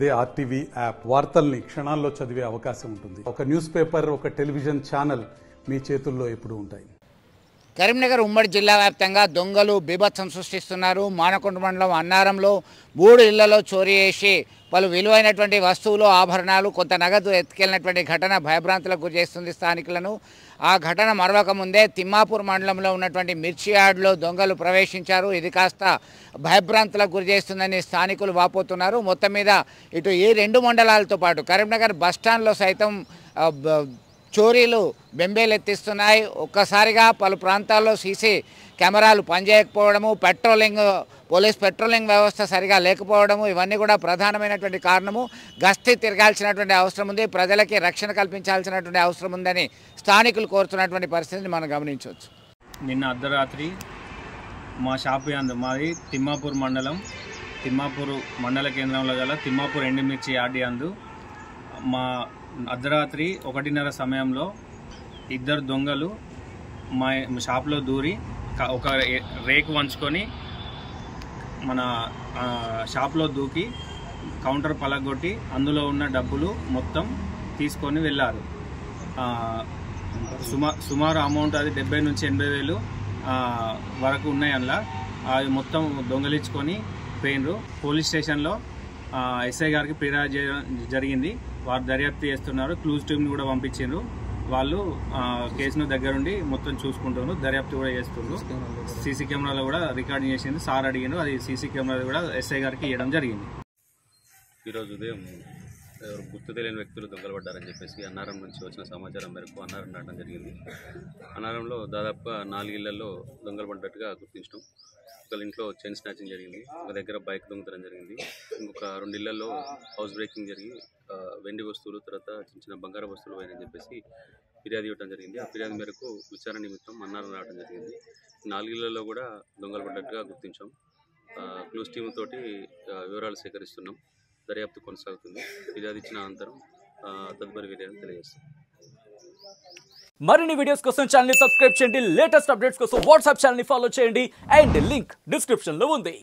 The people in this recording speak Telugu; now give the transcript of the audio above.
అదే ఆర్టీవీ యాప్ వార్తల్ని క్షణాల్లో చదివే అవకాశం ఉంటుంది. ఒక న్యూస్ పేపర్, ఒక టెలివిజన్ ఛానల్ మీ చేతుల్లో ఎప్పుడూ ఉంటాయి. కరీంనగర్ ఉమ్మడి జిల్లా వ్యాప్తంగా దొంగలు బీభత్సం సృష్టిస్తున్నారు. మానకొండ మండలం అన్నారంలో 3 ఇళ్లలో చోరీ చేసి పలు విలువైనటువంటి వస్తువులు, ఆభరణాలు, కొంత నగదు ఎత్తుకెళ్లినటువంటి ఘటన భయభ్రాంతులకు గురిచేస్తుంది స్థానికులను. ఆ ఘటన మరవక ముందే తిమ్మాపూర్ మండలంలో ఉన్నటువంటి మిర్చి యార్డ్లో దొంగలు ప్రవేశించారు. ఇది కాస్త భయభ్రాంతులకు గురిచేస్తుందని స్థానికులు వాపోతున్నారు. మొత్తం మీద ఇటు ఈ 2 మండలాలతో పాటు కరీంనగర్ బస్టాండ్లో సైతం చోరీలు బెంబేలెత్తిస్తున్నాయి. ఒక్కసారిగా పలు ప్రాంతాల్లో సీసీ కెమెరాలు పనిచేయకపోవడము, పోలీస్ పెట్రోలింగ్ వ్యవస్థ సరిగా లేకపోవడము, ఇవన్నీ కూడా ప్రధానమైనటువంటి కారణము. గస్తీ తిరగాల్సినటువంటి అవసరం ఉంది, ప్రజలకి రక్షణ కల్పించాల్సినటువంటి అవసరం ఉందని స్థానికులు కోరుతున్నటువంటి పరిస్థితిని మనం గమనించవచ్చు. నిన్న అర్ధరాత్రి మా షాపు యందు, మాది తిమ్మాపూర్ మండలం, తిమ్మాపూర్ మండల కేంద్రంలో గల తిమ్మాపూర్ ఎండుమిర్చి యార్డ్ యందు మా అర్ధరాత్రి 1:30 సమయంలో 2 దొంగలు మా షాప్లో దూరి ఒక రేకు వంచుకొని మన షాప్లో దూకి కౌంటర్ పలగొట్టి అందులో ఉన్న డబ్బులు మొత్తం తీసుకొని వెళ్ళారు. సుమారు అమౌంట్ అది 70 నుంచి 80 వేలు వరకు ఉన్నాయి. అందులో అవి మొత్తం దొంగలించుకొని పోయినరు. పోలీస్ స్టేషన్లో ఎస్ఐ గారికి ఫిర్యాదు చేయడం జరిగింది. వారు దర్యాప్తు చేస్తున్నారు. క్లూజ్ టీమ్ని కూడా పంపించారు. వాళ్ళు కేసును దగ్గరుండి మొత్తం చూసుకుంటున్నారు, దర్యాప్తు కూడా చేస్తున్నారు. సీసీ కెమెరాలో కూడా రికార్డింగ్ చేసింది. సార్ అడిగారు, అది సీసీ కెమెరా కూడా ఎస్ఐ గారికి ఇవ్వడం జరిగింది. ఈరోజు ఉదయం గుర్తు తెలియని వ్యక్తులు దొంగలు పడ్డారని చెప్పేసి అన్నారం నుంచి వచ్చిన సమాచారం మేరకు అన్నారం రావడం జరిగింది. అన్నారంలో దాదాపుగా 4 ఇళ్లలో దొంగలు పడ్డట్టుగా గుర్తించడం. ఒక ఇంట్లో చైన్ స్నాచింగ్ జరిగింది, ఒక దగ్గర బైక్ దొంగతనం జరిగింది, ఇంకొక 2 ఇళ్లలో హౌస్ బ్రేకింగ్ జరిగి వెండి వస్తువులు, తర్వాత చిన్న చిన్న బంగారు వస్తువులు పోయినని చెప్పేసి ఫిర్యాదు ఇవ్వడం జరిగింది. ఆ ఫిర్యాదు మేరకు విచారణ నిమిత్తం అన్నారం రావడం జరిగింది. 4 ఇళ్లలో కూడా దొంగలు పడ్డట్టుగా గుర్తించాం. క్లూస్ టీమ్ తోటి వివరాలు సేకరిస్తున్నాం. దర్యాప్తు కొనసాగుతుంది. ఫిర్యాదు ఇచ్చిన అనంతరం తదుపరి వివరాలను తెలియజేస్తాం. మరిన్ని వీడియోస్ కోసం ఛానల్ ని సబ్స్క్రైబ్ చేయండి. లేటెస్ట్ అప్డేట్స్ కోసం వాట్సాప్ ఛానల్ ని ఫాలో చేయండి. అండ్ లింక్ డిస్క్రిప్షన్ లో ఉంది.